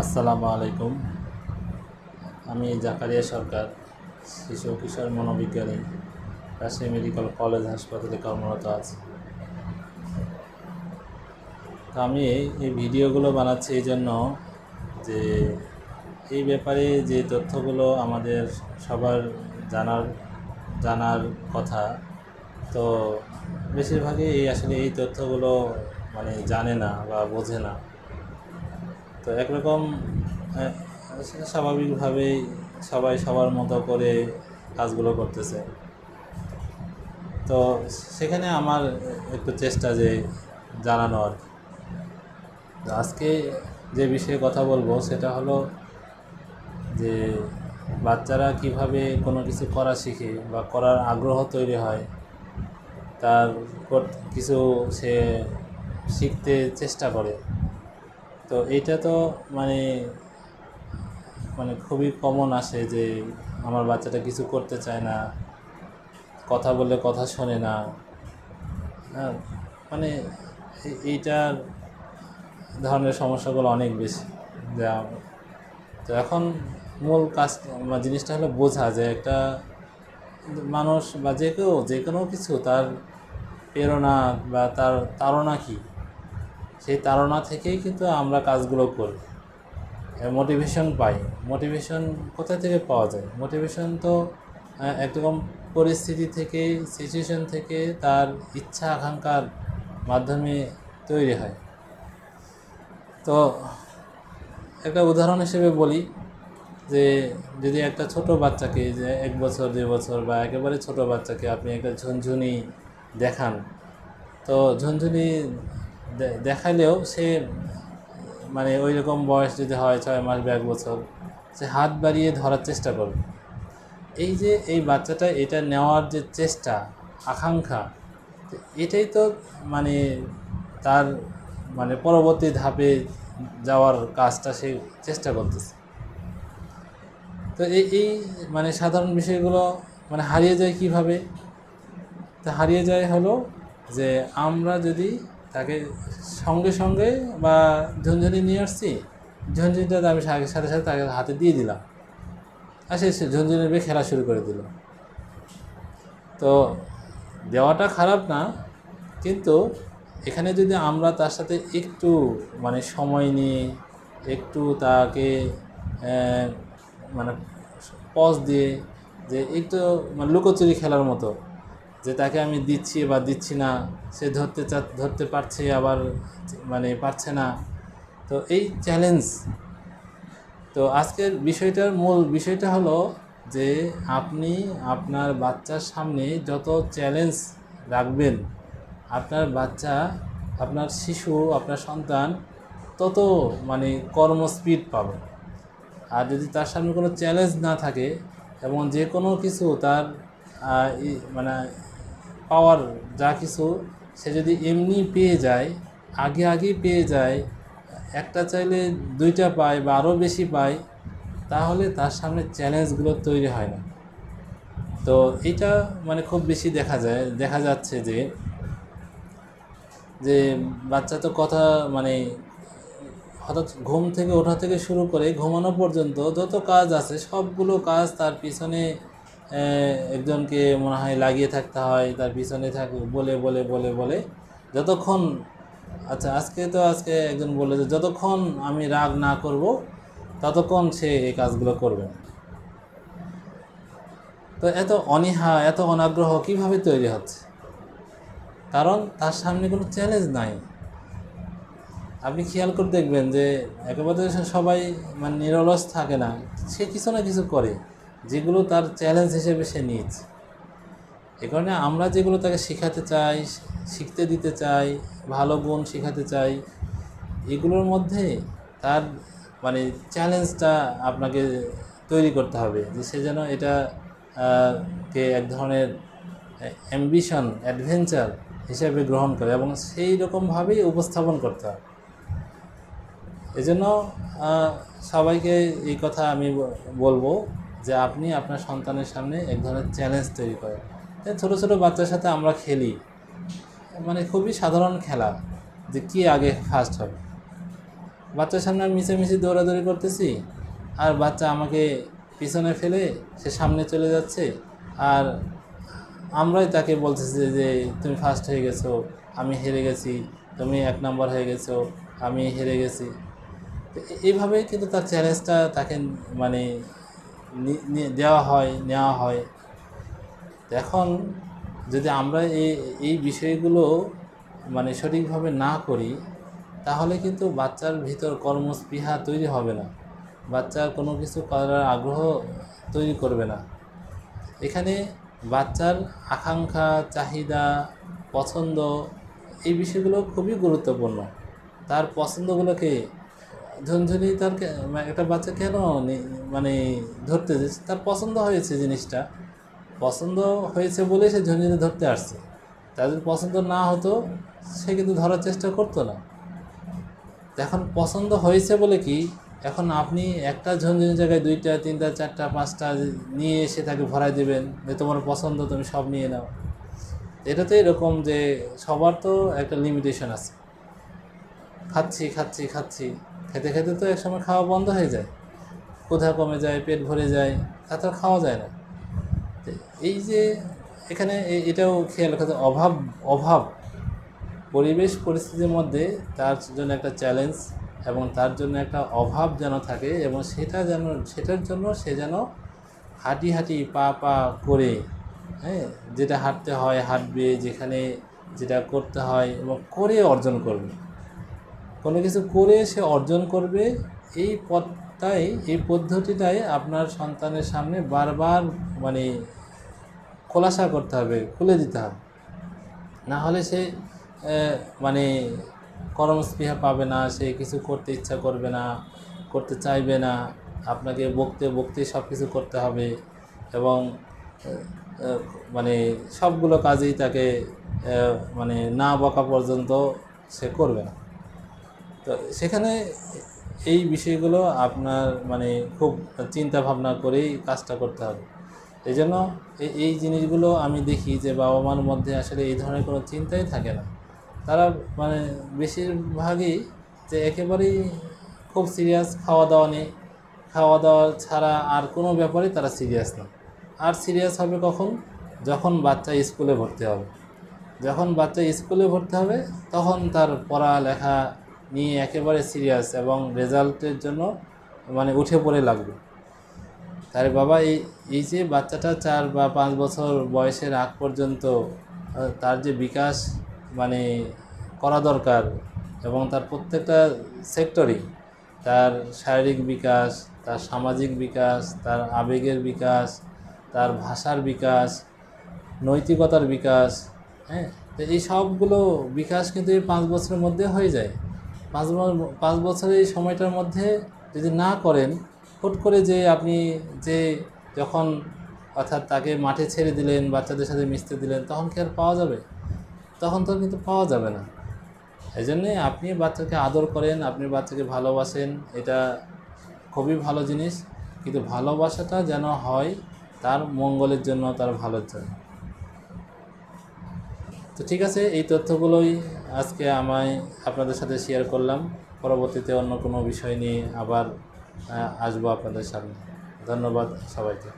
আসসালামু আলাইকুম। আমি জাকারিয়া সরকার, শিশু কিশোর মনোবিজ্ঞানী, রাজশাহী মেডিকেল কলেজ হাসপাতালে কর্মরত আছি। তো আমি এই ভিডিওগুলো বানাচ্ছি এই জন্য যে এই ব্যাপারে যে তথ্যগুলো আমাদের সবার জানার কথা, তো বেশিরভাগই আসলে এই তথ্যগুলো জানে না বা বোঝে না। তো একরকম স্বাভাবিকভাবেই সবাই সবার মতো করে কাজগুলো করতেছে। তো সেখানে আমার একটু চেষ্টা যে জানানোর। আজকে যে বিষয়ে কথা বলবো সেটা হলো যে বাচ্চারা কিভাবে কোনো কিছু করা শিখে বা করার আগ্রহ তৈরি হয়, তার কিছু সে শিখতে চেষ্টা করে। তো এইটা তো মানে খুবই কমন আসে যে আমার বাচ্চাটা কিছু করতে চায় না, কথা বললে কথা শোনে না। হ্যাঁ, এইটার ধরনের সমস্যাগুলো অনেক বেশি। তো এখন মূল কাজ জিনিসটা হলো বোঝা যে একটা মানুষ বা যে কোনো কিছু তার প্রেরণা বা তার তাড়না কী, সেই তাড়না থেকেই কিন্তু আমরা কাজগুলো করি, মোটিভেশন পাই। মোটিভেশন কোথা থেকে পাওয়া যায়? মোটিভেশন তো একরকম পরিস্থিতি থেকে, সিচুয়েশন থেকে, তার ইচ্ছা আকাঙ্ক্ষার মাধ্যমে তৈরি হয়। তো একটা উদাহরণ হিসেবে বলি যে যদি একটা ছোট বাচ্চাকে, যে 1 বছর 2 বছর বা একেবারে ছোট বাচ্চাকে আপনি একটা ঝুনঝুনি দেখান, তো ঝুনঝুনি দেখালেও সে ওই রকম বয়স যদি হয় 6 মাস বা 1 বছর, সে হাত বাড়িয়ে ধরার চেষ্টা করবে। এই যে এই বাচ্চাটা এটা নেওয়ার যে চেষ্টা, আকাঙ্ক্ষা, এটাই তো তার পরবর্তী ধাপে যাওয়ার কাজটা সে চেষ্টা করতেছে। তো এই সাধারণ বিষয়গুলো হারিয়ে যায় কিভাবে? তা হারিয়ে যায় হলো যে আমরা যদি তাকে সঙ্গে সঙ্গে বা ঝুনঝুনি নিয়ে আসছি, ঝুনঝুনিটা আমি সাথে সাথে তাকে হাতে দিয়ে দিলাম, আর সে ঝুনঝুনি নিয়ে খেলা শুরু করে দিল। তো দেওয়াটা খারাপ না, কিন্তু এখানে যদি আমরা তার সাথে একটু সময় নিয়ে একটু তাকে পজ দিয়ে, যে একটু লুকোচুরি খেলার মতো, যে তাকে আমি দিচ্ছি বা দিচ্ছি না, সে ধরতে পারছে আবার পারছে না। তো এই চ্যালেঞ্জ। তো আজকের মূল বিষয়টা হলো যে আপনি আপনার বাচ্চার সামনে যত চ্যালেঞ্জ রাখবেন, আপনার বাচ্চা, আপনার শিশু, আপনার সন্তান তত কর্মস্পিড পাবে। আর যদি তার সামনে কোনো চ্যালেঞ্জ না থাকে এবং যে কোনো কিছু তার পাওয়ার যা কিছু সে যদি এমনি পেয়ে যায়, আগেই পেয়ে যায়, একটা চাইলে 2টা পায় বা আরও বেশি পায়, তাহলে তার সামনে চ্যালেঞ্জগুলো তৈরি হয় না। তো এটা খুব বেশি দেখা যাচ্ছে যে বাচ্চা তো কথা হঠাৎ ঘুম থেকে ওঠা থেকে শুরু করে ঘুমানো পর্যন্ত যত কাজ আছে সবগুলো কাজ তার পিছনে একজনকে মনে হয় লাগিয়ে থাকতে হয়, তার পিছনে বলে যতক্ষণ, আজকে একজন বলে যে যতক্ষণ আমি রাগ না করব ততক্ষণ সে এই কাজগুলো করবে। তো এত অনীহা, এত অনাগ্রহ কিভাবে তৈরি হচ্ছে? কারণ তার সামনে কোনো চ্যালেঞ্জ নাই। আপনি খেয়াল করে দেখবেন যে একেবারে সবাই নিরলস থাকে না, সে কিছু না কিছু করে যেগুলো তার চ্যালেঞ্জ হিসেবে সে নিচ্ছে। এ কারণে আমরা যেগুলো তাকে শেখাতে চাই, শিখতে দিতে চাই, ভালো গুণ শেখাতে চাই, এগুলোর মধ্যে তার চ্যালেঞ্জটা আপনাকে তৈরি করতে হবে, যে সে যেন এটা কে এক ধরনের অ্যাম্বিশন, অ্যাডভেঞ্চার হিসেবে গ্রহণ করে এবং সেই রকমভাবেই উপস্থাপন করতে হবে। এজন্য সবাইকে এই কথা আমি বলবো যে আপনি আপনার সন্তানের সামনে এক ধরনের চ্যালেঞ্জ তৈরি করেন। ছোটো ছোটো বাচ্চার সাথে আমরা খেলি, খুবই সাধারণ খেলা, যে কে আগে ফার্স্ট হবে। বাচ্চার সামনে আমি মিছামিছি দৌড়াদৌড়ি করতেছি, আর বাচ্চা আমাকে পিছনে ফেলে সে সামনে চলে যাচ্ছে, আর আমরাই তাকে বলতেছি যে তুমি ফার্স্ট হয়ে গেছো, আমি হেরে গেছি, তুমি 1 নম্বর হয়ে গেছো, আমি হেরে গেছি। তো এইভাবেই কিন্তু তার চ্যালেঞ্জটা তাকে মানে নেওয়া হয়। এখন যদি আমরা এই বিষয়গুলো মানে সঠিকভাবে না করি, তাহলে কিন্তু বাচ্চার ভিতর কর্মস্পৃহা তৈরি হবে না, বাচ্চার কোনো কিছু করার আগ্রহ তৈরি করবে না। এখানে বাচ্চার আকাঙ্ক্ষা, চাহিদা, পছন্দ, এই বিষয়গুলো খুবই গুরুত্বপূর্ণ। তার পছন্দগুলোকে ঝনঝনি তার একটা বাচ্চা কেন মানে ধরতে যাচ্ছে, তার পছন্দ হয়েছে জিনিসটা, পছন্দ হয়েছে বলে সে ঝনঝনি ধরতে আসছে। তাদের পছন্দ না হতো সে কিন্তু ধরার চেষ্টা করতো না। এখন পছন্দ হয়েছে বলে কি এখন আপনি একটা ঝনঝনির জায়গায় 2টা 3টা 4টা 5টা নিয়ে এসে তাকে ভরাই দেবেন যে তোমার পছন্দ, তুমি সব নিয়ে নাও। এটা তো এরকম যে সবার তো একটা লিমিটেশন আছে। খাচ্ছি খাচ্ছি খাচ্ছি খেতে খেতে তো একসময় খাওয়া বন্ধ হয়ে যায়, ক্ষুধা কমে যায়, পেট ভরে যায়, তাতে খাওয়া যায় না। এই যে এখানে এটাও খেয়াল রাখতে অভাব পরিবেশ পরিস্থিতির মধ্যে তার জন্য একটা চ্যালেঞ্জ এবং তার জন্য একটা অভাব যেন থাকে, এবং সেটার জন্য সে যেন হাঁটি পা করে, হ্যাঁ, যেটা হাঁটতে হয় হাঁটবে, যেখানে যেটা করতে হয় এবং করে অর্জন করবে, কোনো কিছু করে সে অর্জন করবে। এই পদ্ধতিটাই আপনার সন্তানের সামনে বারবার মানে খোলাসা করতে হবে, খুলে দিতে হবে। না হলে সে মানে কর্মস্পৃহা পাবে না, সে কিছু করতে ইচ্ছা করবে না, করতে চাইবে না। আপনাকে বকতে সব কিছু করতে হবে, এবং মানে সবগুলো কাজেই তাকে মানে না বকা পর্যন্ত সে করবে না। তো সেখানে এই বিষয়গুলো আপনার মানে খুব চিন্তা ভাবনা করেই কাজটা করতে হবে। এই জন্য এই জিনিসগুলো আমি দেখি যে বাবা মার মধ্যে আসলে এই ধরনের কোনো চিন্তাই থাকে না। তারা মানে বেশিরভাগই যে একেবারেই খুব সিরিয়াস, খাওয়া দাওয়া ছাড়া আর কোনো ব্যাপারেই তারা সিরিয়াস না। আর সিরিয়াস হবে কখন? যখন বাচ্চা স্কুলে ভর্তি হবে। যখন বাচ্চা স্কুলে ভর্তি হবে তখন তার পড়ালেখা নিয়ে একেবারে সিরিয়াস এবং রেজাল্টের জন্য মানে উঠে পড়ে লাগবে। তার বাবা এই যে বাচ্চাটা 4 বা 5 বছর বয়সের আগ পর্যন্ত তার যে বিকাশ মানে করা দরকার, এবং তার প্রত্যেকটা সেক্টরই, তার শারীরিক বিকাশ, তার সামাজিক বিকাশ, তার আবেগের বিকাশ, তার ভাষার বিকাশ, নৈতিকতার বিকাশ, হ্যাঁ, তো এই সবগুলো বিকাশ কিন্তু এই 5 বছরের মধ্যে হয়ে যায়। 5 বছরের এই সময়টার মধ্যে যদি না করেন, হুট করে যে আপনি যে যখন অর্থাৎ তাকে মাঠে ছেড়ে দিলেন, বাচ্চাদের সাথে মিশতে দিলেন, তখন কি আর পাওয়া যাবে? তখন তো কিন্তু পাওয়া যাবে না। এই জন্যে আপনি বাচ্চাকে আদর করেন, আপনি বাচ্চাকে ভালোবাসেন, এটা খুবই ভালো জিনিস, কিন্তু ভালোবাসাটা যেন হয় তার মঙ্গলের জন্য, তার ভালোর জন্য। তো ঠিক আছে, এই তথ্যগুলোই আজকে আপনাদের সাথে শেয়ার করলাম। পরবর্তীতে অন্য কোনো বিষয় নিয়ে আবার আসবো আপনাদের সামনে। ধন্যবাদ সবাইকে।